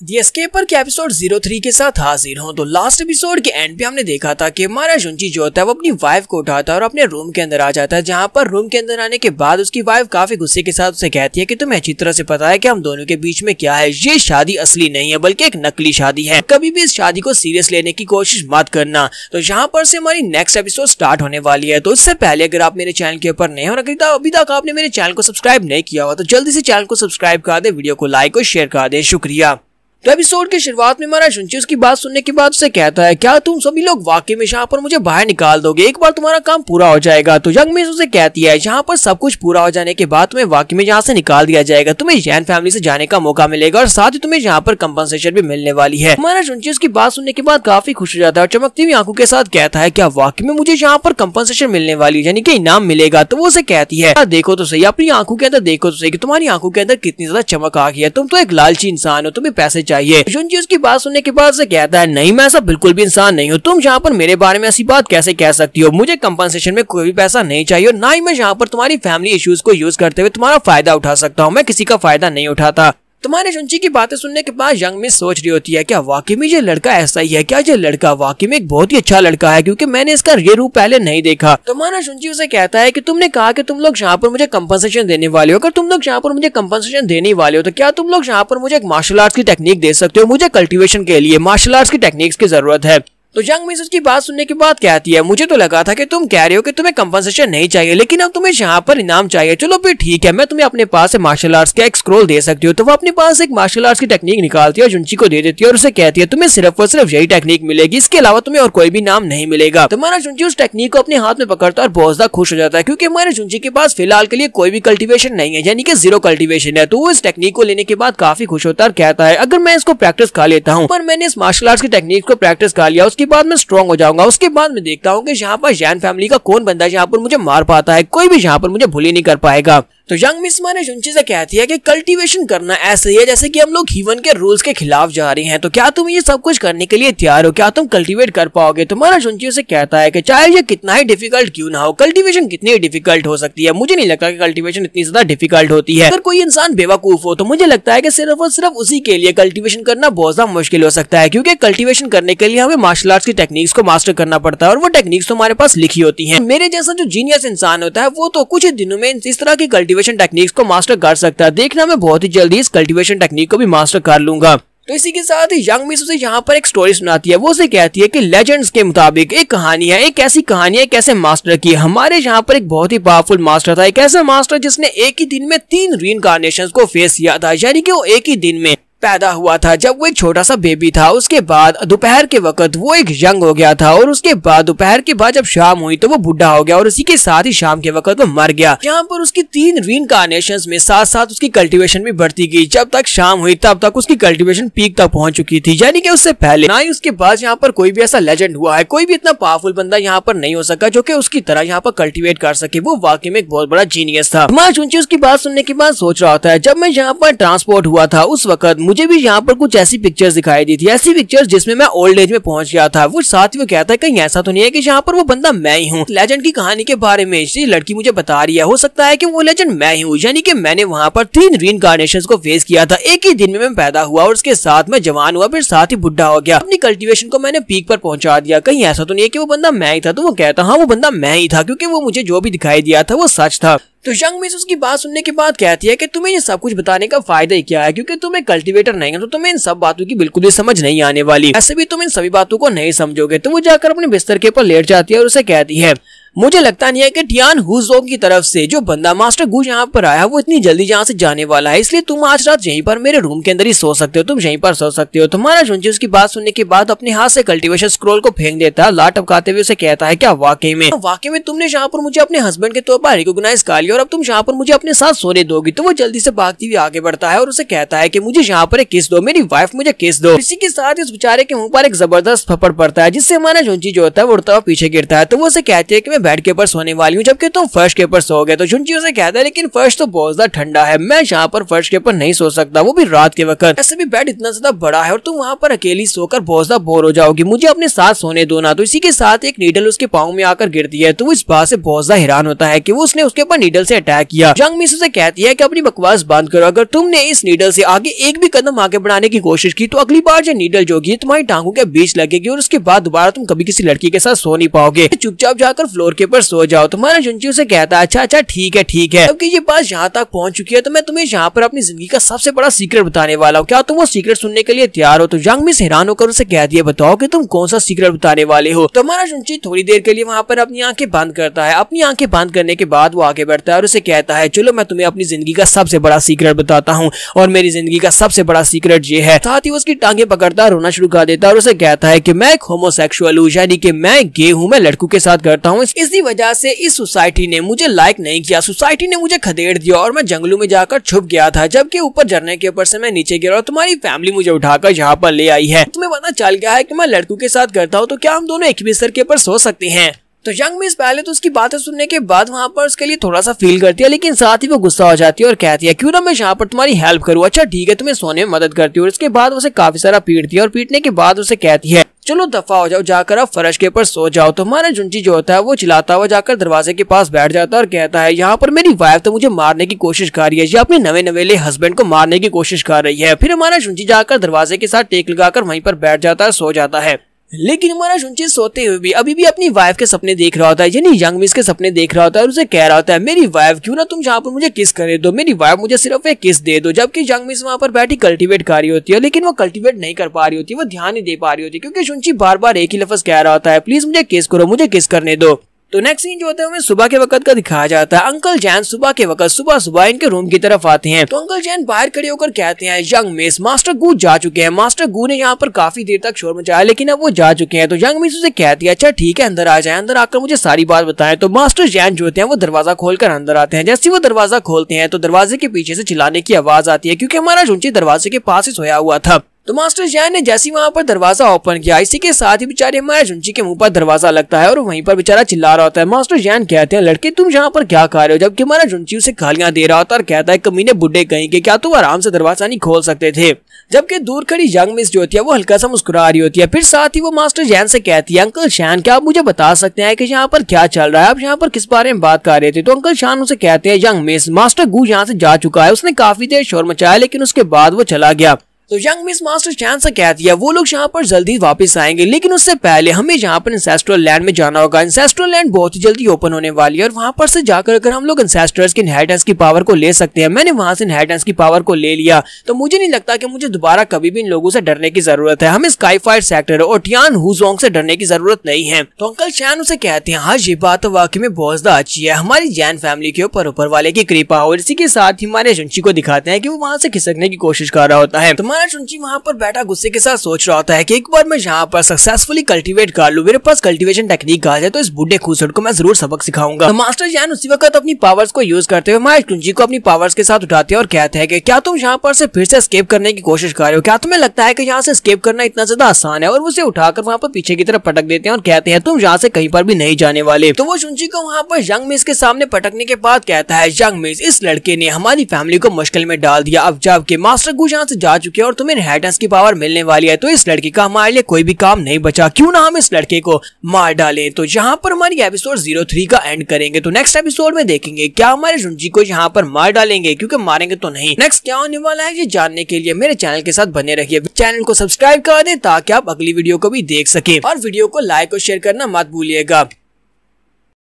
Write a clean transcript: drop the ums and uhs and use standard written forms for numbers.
दी एस्केपर के एपिसोड 03 के साथ हाजिर हूँ। तो लास्ट एपिसोड के एंड पे हमने देखा था कि हमारा जुंजी जो होता है वो अपनी वाइफ को उठाता है और अपने रूम के अंदर आ जाता है, जहाँ पर रूम के अंदर आने के बाद उसकी वाइफ काफी गुस्से के साथ उसे कहती है कि तुम्हें अच्छी तरह से पता है कि हम दोनों के बीच में क्या है, ये शादी असली नहीं है बल्कि एक नकली शादी है, कभी भी इस शादी को सीरियस लेने की कोशिश मत करना। तो यहाँ पर से हमारी नेक्स्ट एपिसोड स्टार्ट होने वाली है। तो उससे पहले अगर आप मेरे चैनल के ऊपर नए हो और अभी तक आपने मेरे चैनल को सब्सक्राइब नहीं किया हुआ तो जल्दी से चैनल को सब्सक्राइब कर दे, वीडियो को लाइक और शेयर कर दे, शुक्रिया। तो एपिसोड की शुरुआत में हमारा जुंजी उसकी बात सुनने के बाद उसे कहता है, क्या तुम सभी लोग वाकई में यहाँ पर मुझे बाहर निकाल दोगे, एक बार तुम्हारा काम पूरा हो जाएगा। तो यंग मिस उसे कहती है, यहाँ पर सब कुछ पूरा हो जाने के बाद तुम्हें वाकई में यहाँ से निकाल दिया जाएगा, तुम्हें यैन फैमिली से जाने का मौका मिलेगा और साथ ही तुम्हें यहाँ पर कंपनसेशन भी मिलने वाली है। हमारा जुंजी उसकी बात सुनने के बाद काफी खुश हो जाता है और चमकती हुई आंखों के साथ कहता है, क्या वाकई में मुझे यहाँ पर कंपनसेशन मिलने वाली है, यानी कि इनाम मिलेगा। तो वो उसे कहती है, देखो तो सही, अपनी आंखों के अंदर देखो तो सही कि तुम्हारी आंखों के अंदर कितनी ज्यादा चमक आ गई है, तुम तो एक लालची इंसान हो, तुम्हें पैसे चाहिए। जुंजी की बात सुनने के बाद से कहता है, नहीं मैं ऐसा बिल्कुल भी इंसान नहीं हूँ, तुम यहाँ पर मेरे बारे में ऐसी बात कैसे कह सकती हो, मुझे कंपनसेशन में कोई भी पैसा नहीं चाहिए और ना ही मैं यहाँ पर तुम्हारी फैमिली इश्यूज को यूज करते हुए तुम्हारा फायदा उठा सकता हूँ, मैं किसी का फायदा नहीं उठाता। तुम्हारे जुंजी की बातें सुनने के बाद यंग मिस सोच रही होती है, क्या वाकई में ये लड़का ऐसा ही है, क्या ये लड़का वाकई में एक बहुत ही अच्छा लड़का है, क्योंकि मैंने इसका ये रूप पहले नहीं देखा। तुम्हारा जुंजी उसे कहता है कि तुमने कहा कि तुम लोग यहाँ पर मुझे कंपनसेशन देने वाले हो, अगर तुम लोग यहाँ पर मुझे कंपनसेशन देने वाले हो तो क्या तुम लोग यहाँ पर मुझे एक मार्शल आर्ट्स की टेक्निक दे सकते हो, मुझे कल्टीवेशन के लिए मार्शल आर्ट्स की टेक्निक्स की जरूरत है। तो यंग मिस उसकी बात सुनने के बाद कहती है, मुझे तो लगा था कि तुम कह रहे हो कि तुम्हें कंपनसेशन नहीं चाहिए, लेकिन अब तुम्हें यहाँ पर इनाम चाहिए। चलो फिर ठीक है, मैं तुम्हें अपने पास से मार्शल आर्ट्स का एक स्क्रोल दे सकती हूँ। तो वो अपने पास एक मार्शल आर्ट्स की टेक्निक निकालती है और जुंजी को दे देती है और उसे कहती है, तुम्हें सिर्फ और सिर्फ यही टेक्निक मिलेगी, इसके अलावा तुम्हें और कोई भी नाम नहीं मिलेगा। तुम्हारा जुंजी उस टेक्निक को अपने हाथ में पकड़ता है और बहुत ज्यादा खुश हो जाता है, क्योंकि हमारे जुंजी के पास फिलहाल के लिए कोई भी कल्टीवेशन नहीं है, यानी कि जीरो कल्टीवेशन है। तो वो इस टेक्निक को लेने के बाद काफी खुश होता है और कहता है, अगर मैं इसको प्रैक्टिस कर लेता हूँ, पर मैंने इस मार्शल आर्ट्स की टेक्निक को प्रैक्टिस कर लिया, उसके बाद मैं स्ट्रॉन्ग हो जाऊंगा, उसके बाद मैं देखता हूँ कि यहाँ पर यैन फैमिली का कौन बंदा यहाँ पर मुझे मार पाता है, कोई भी यहाँ पर मुझे भूली नहीं कर पाएगा। तो यंग मिस माने जुंजी से कहती है कि कल्टीवेशन करना ऐसे ही है जैसे कि हम लोग ह्यूमन के रूल्स के खिलाफ जा रहे हैं, तो क्या तुम ये सब कुछ करने के लिए तैयार हो, क्या तुम कल्टीवेट कर पाओगे। तुम्हारा जुंजी से कहता है कि चाहे ये कितना ही डिफिकल्ट क्यों ना हो, कल्टीवेशन कितनी ही डिफिकल्ट हो सकती है, मुझे नहीं लगता कि कल्टीवेशन इतनी ज्यादा डिफिकल्ट होती है। अगर कोई इंसान बेवकूफ हो तो मुझे लगता है कि सिर्फ और सिर्फ उसी के लिए कल्टीवेशन करना बहुत ज्यादा मुश्किल हो सकता है, क्योंकि कल्टीवेशन करने के लिए हमें मार्शल आर्ट्स की टेक्निक्स को मास्टर करना पड़ता है और वो टेक्निक्स तो हमारे पास लिखी होती है। मेरे जैसा जो जीनियस इंसान होता है वो तो कुछ ही दिनों में इस तरह की कल्टीवेशन टेक्निक्स को मास्टर कर सकता है। देखना मैं बहुत ही जल्दी इस कल्टीवेशन टेक्निक को भी मास्टर कर लूंगा। तो इसी के साथ ही यंग मिस उसे यहाँ पर एक स्टोरी सुनाती है। वो उसे कहती है कि लेजेंड्स के मुताबिक एक कहानी है, एक ऐसी कहानी है, एक ऐसे मास्टर की। हमारे यहाँ पर एक बहुत ही पावरफुल मास्टर था, एक ऐसा मास्टर जिसने एक ही दिन में 3 रीइंकार्नेशंस को फेस किया था, यानी कि वो एक ही दिन में पैदा हुआ था जब वो एक छोटा सा बेबी था, उसके बाद दोपहर के वक्त वो एक यंग हो गया था और उसके बाद दोपहर के बाद जब शाम हुई तो वो बुढ़ा हो गया और उसी के साथ ही शाम के वक्त वो मर गया। यहाँ पर उसकी 3 रीइंकार्नेशंस में साथ साथ उसकी कल्टीवेशन भी बढ़ती गई। जब तक शाम हुई तब तक उसकी कल्टीवेशन पीक तक पहुंच चुकी थी, यानी कि उससे पहले ना ही उसके बाद यहाँ पर कोई भी ऐसा लेजेंड हुआ है, कोई भी इतना पावरफुल बंदा यहाँ पर नहीं हो सका जो कि उसकी तरह यहाँ पर कल्टीवेट कर सके। वो वाकई में एक बहुत बड़ा जीनियस था। मैं चुंची उसकी बात सुनने के बाद सोच रहा होता है, जब मैं यहाँ पर ट्रांसपोर्ट हुआ था उस वक्त मुझे भी यहाँ पर कुछ ऐसी पिक्चर्स दिखाई दी थी, ऐसी पिक्चर्स जिसमें मैं ओल्ड एज में पहुंच गया था। वो साथ ही वो कहता है कहीं ऐसा तो नहीं है कि यहाँ पर वो बंदा मैं ही हूँ। लेजेंड की कहानी के बारे में ये लड़की मुझे बता रही है, हो सकता है कि वो लेजेंड मैं ही हूँ, यानी कि मैंने वहाँ पर 3 रीइंकार्नेशंस को फेस किया था। एक ही दिन में मैं पैदा हुआ और उसके साथ मैं जवान हुआ, फिर साथ ही बुढ़ा हो गया, अपनी कल्टीवेशन को मैंने पीक पर पहुंचा दिया। कहीं ऐसा तो नहीं है कि वो बंदा मैं ही था। तो वो कहता हाँ वो बंदा मैं ही था, क्योंकि वो मुझे जो भी दिखाई दिया था वो सच था। तो यंग मिस उसकी बात सुनने के बाद कहती है कि तुम्हें ये सब कुछ बताने का फायदा ही क्या है, क्योंकि तुम एक कल्टीवेटर नहीं है तो तुम्हें इन सब बातों की बिल्कुल भी समझ नहीं आने वाली, ऐसे भी तुम इन सभी बातों को नहीं समझोगे। तो वो जाकर अपने बिस्तर के ऊपर लेट जाती है और उसे कहती है, मुझे लगता नहीं है कि टियान हुजोंग की तरफ से जो बंदा मास्टर गू यहाँ पर आया वो इतनी जल्दी यहाँ से जाने वाला है, इसलिए तुम आज रात यहीं पर मेरे रूम के अंदर ही सो सकते हो, तुम यहीं पर सो सकते हो। तुम्हारा जुंजी उसकी बात सुनने के बाद अपने हाथ से कल्टीवेशन स्क्रोल को फेंक देता है, लात टपकाते हुए उसे कहता है, क्या वाकई में तुमने यहाँ पर मुझे अपने हस्बैंड के तौर पर रिकॉग्नाइज कर लिया और अब तुम यहाँ पर मुझे अपने साथ सोने दोगी। तो वो जल्दी से भागती हुई आगे बढ़ता है और उसे कहता है कि मुझे यहाँ पर एक किस दो, मेरी वाइफ मुझे किस दो। इसी के साथ इस बेचारे के मुंह पर एक जबरदस्त थप्पड़ पड़ता है, जिससे हमारा जुंजी जो होता है वो उड़ता हुआ पीछे गिरता है। तो वो उसे कहती है कि मैं बेड के ऊपर सोने वाली हूँ जबकि तुम फर्श के ऊपर सो गए। तो जुनची उसे कहता है लेकिन फर्श तो बहुत ज्यादा ठंडा है, मैं यहाँ पर फर्श के ऊपर नहीं सो सकता, वो भी रात के वक्त। ऐसे भी बेड इतना ज्यादा बड़ा है और तुम वहाँ पर अकेली सोकर बहुत ज्यादा बोर हो जाओगी, मुझे अपने साथ सोने दो ना। तो इसी के साथ एक नीडल उसके पाँव में आकर गिरती है। तो वो इस बात से बहुत ज्यादा हैरान होता है कि वो उसने उसके ऊपर नीडल से अटैक किया। जंग मिस उसे कहती है कि अपनी बकवास बंद करो, अगर तुमने इस नीडल से आगे एक भी कदम आगे बढ़ाने की कोशिश की तो अगली बार जो नीडल जोगी तुम्हारी टांगों के बीच लगेगी और उसके बाद दोबारा तुम कभी किसी लड़की के साथ सो नहीं पाओगे, चुपचाप जाकर फ्लोर के ऊपर सो जाओ। तुम्हारा जुनची उसे कहता है अच्छा ठीक है। अब ये बात यहाँ तक पहुँच चुकी है तो मैं तुम्हें यहाँ पर अपनी जिंदगी का सबसे बड़ा सीक्रेट बताने वाला हूँ, क्या तुम वो सीक्रेट सुनने के लिए तैयार हो? तो जंग मिस हैरान होकर उसे कहती है बताओ कि तुम कौन सा सीक्रेट बताने वाले हो। तो हमारा जुनची थोड़ी देर के लिए वहाँ पर अपनी आंखें बंद करता है। अपनी आंखें बंद करने के बाद वो आगे बढ़ता है और उसे कहता है चलो मैं तुम्हें अपनी जिंदगी का सबसे बड़ा सीक्रेट बताता हूँ, और मेरी जिंदगी का सबसे बड़ा सीक्रेट ये है। साथ ही उसकी टांगे पकड़ता है, रोना शुरू कर देता है और उसे कहता है कि मैं एक होमोसेक्सुअल हूँ, यानी कि मैं गे हूँ, मैं लड़कों के साथ करता हूँ। इसी वजह से इस सोसाइटी ने मुझे लाइक नहीं किया, सोसाइटी ने मुझे खदेड़ दिया और मैं जंगलों में जाकर छुप गया था, जबकि ऊपर झरने के ऊपर से मैं नीचे गिरा और तुम्हारी फैमिली मुझे उठाकर यहाँ पर ले आई है। तुम्हें पता चल गया है कि मैं लड़कों के साथ करता हूँ, तो क्या हम दोनों एक बिस्तर के ऊपर सो सकते हैं? तो यंग मिस पहले तो उसकी बातें सुनने के बाद वहाँ पर उसके लिए थोड़ा सा फील करती है, लेकिन साथ ही वो गुस्सा हो जाती है और कहती है क्यों ना मैं यहाँ पर तुम्हारी हेल्प करूँ, अच्छा ठीक है तुम्हें सोने में मदद करती हूँ। और उसके बाद उसे काफी सारा पीटती है और पीटने के बाद उसे कहती है चलो दफा हो जाओ, जाकर आप फर्श के ऊपर सो जाओ। तो हमारा जुनची जो होता है वो चिल्लाता हुआ जाकर दरवाजे के पास बैठ जाता है और कहता है यहाँ पर मेरी वाइफ तो मुझे मारने की कोशिश कर रही है, या अपने नवे नवेले हस्बैंड को मारने की कोशिश कर रही है। फिर हमारा जुनची जाकर दरवाजे के साथ टेक लगाकर वहीं पर बैठ जाता है, सो जाता है। लेकिन हमारा जुनची सोते हुए भी अभी भी अपनी वाइफ के सपने देख रहा होता है, यानी यंग मिस के सपने देख रहा होता है और उसे कह रहा होता है मेरी वाइफ क्यों ना तुम जहाँ पर मुझे किस करे दो, मेरी वाइफ मुझे सिर्फ एक किस दे दो। जबकि यंग मिस वहाँ पर बैठी कल्टीवेट कर रही होती है, लेकिन वो कल्टीवेट नहीं कर पा रही होती, वो ध्यान नहीं दे पा रही होती क्योंकि जुनची बार बार एक ही लफ्ज कह रहा होता है प्लीज मुझे किस करो, मुझे किस करने दो। तो नेक्स्ट सीन जो होता है हमें सुबह के वक्त का दिखाया जाता है। अंकल जैन सुबह के वक्त सुबह इनके रूम की तरफ आते हैं। तो अंकल जैन बाहर खड़े होकर कहते हैं यंग मिस मास्टर गू जा चुके हैं। मास्टर गू ने यहाँ पर काफी देर तक शोर मचाया लेकिन अब वो जा चुके हैं। तो यंग मिस उसे कहती है अच्छा ठीक है अंदर आ जाए, अंदर आकर मुझे सारी बात बताएं। तो मास्टर जैन जो होते हैं वो दरवाजा खोलकर अंदर आते हैं। जैसे वो दरवाजा खोलते हैं तो दरवाजे के पीछे से चिल्लाने की आवाज आती है क्योंकि हमारा जुनची दरवाजे के पास ही सोया हुआ था। तो मास्टर जैन ने जैसे वहाँ पर दरवाजा ओपन किया, इसी के साथ ही बेचारे हमारे जुनची के मुंह पर दरवाजा लगता है और वहीं पर बेचारा चिल्ला रहा होता है। मास्टर जैन कहते हैं लड़के तुम यहाँ पर क्या कर रहे हो, जबकि हमारा जुनची उसे गालियां दे रहा होता है और कहता है कमीने बुड्ढे कहीं के, क्या तुम आराम से दरवाजा नहीं खोल सकते थे। जबकि दूर खड़ी यंग मिस जो होती है वो हल्का सा मुस्कुरा रही होती है। फिर साथ ही वो मास्टर जैन से कहती है अंकल शैन क्या आप मुझे बता सकते हैं कि यहाँ पर क्या चल रहा है, आप यहाँ पर किस बारे में बात कर रहे थे। तो अंकल शैन उसे कहते हैं यंग मिस मास्टर गू यहाँ से जा चुका है, उसने काफी देर शोर मचाया लेकिन उसके बाद वो चला गया। तो यंग मिस मास्टर चैन से कहती है वो लोग यहाँ पर जल्दी वापस आएंगे लेकिन उससे पहले हमें यहाँ पर इंसेस्ट्रल लैंड में जाना होगा। इंसेस्ट्रल लैंड बहुत ही जल्दी ओपन होने वाली है और वहाँ पर से जाकर अगर हम लोग इंसेस्टर्स की इनहेरिटेंस की पावर को ले सकते हैं। मैंने वहाँ से इनहेरिटेंस की पावर को ले लिया तो मुझे नहीं लगता कि मुझे दोबारा कभी भी इन लोगों से डरने की जरूरत है। हमें स्काई फायर सेक्टर और टियान हुजोंग से डरने की जरूरत नहीं है। तो अंकल चैन उसे कहते हैं हाँ ये बात तो वाकई में बहुत ज्यादा अच्छी है, हमारी जैन फैमिली के ऊपर वाले की कृपा हो। इसी के साथ ही हमारे जुनची को दिखाते हैं कि वो वहाँ से खिसकने की कोशिश कर रहा होता है। तो हमारा जुनची वहाँ पर बैठा गुस्से के साथ सोच रहा होता है कि एक बार मैं यहाँ पर सक्सेसफुली कल्टीवेट कर लूं, मेरे पास कल्टीवेशन टेक्निक आ जाए तो इस बूढ़े खूसट को मैं जरूर सबक सिखाऊंगा। तो मास्टर जैन उसी वक्त अपनी पावर्स को यूज करते हुए हमारे जुनची को अपनी पावर्स के साथ उठाते हैं और कहते हैं कि क्या तुम यहाँ पर से फिर से एस्केप करने की कोशिश कर रहे हो, क्या तुम्हें लगता है कि यहाँ से एस्केप करना इतना ज्यादा आसान है। और उसे उठाकर वहाँ पर पीछे की तरफ पटक देते हैं और कहते हैं तुम यहाँ से कहीं पर भी नहीं जाने वाले। तो वो जुनची को वहाँ पर यंग मिस के सामने पटकने के बाद कहता है यंग मिस इस लड़के ने हमारी फैमिली को मुश्किल में डाल दिया, अब जबकि मास्टर गू यहाँ से जा चुके हैं और तुम्हें इनहेरिटेंस की पावर मिलने वाली है तो इस लड़के का हमारे लिए कोई भी काम नहीं बचा, क्यों ना हम इस लड़के को मार डालें। तो यहाँ पर हमारी एपिसोड 03 का एंड करेंगे। तो नेक्स्ट एपिसोड में देखेंगे क्या हमारे जुनची को यहाँ पर मार डालेंगे, क्योंकि मारेंगे तो नहीं। नेक्स्ट क्या होने वाला है ये जानने के लिए मेरे चैनल के साथ बने रहिए। चैनल को सब्सक्राइब कर दें ताकि आप अगली वीडियो को भी देख सके और वीडियो को लाइक और शेयर करना मत भूलिएगा।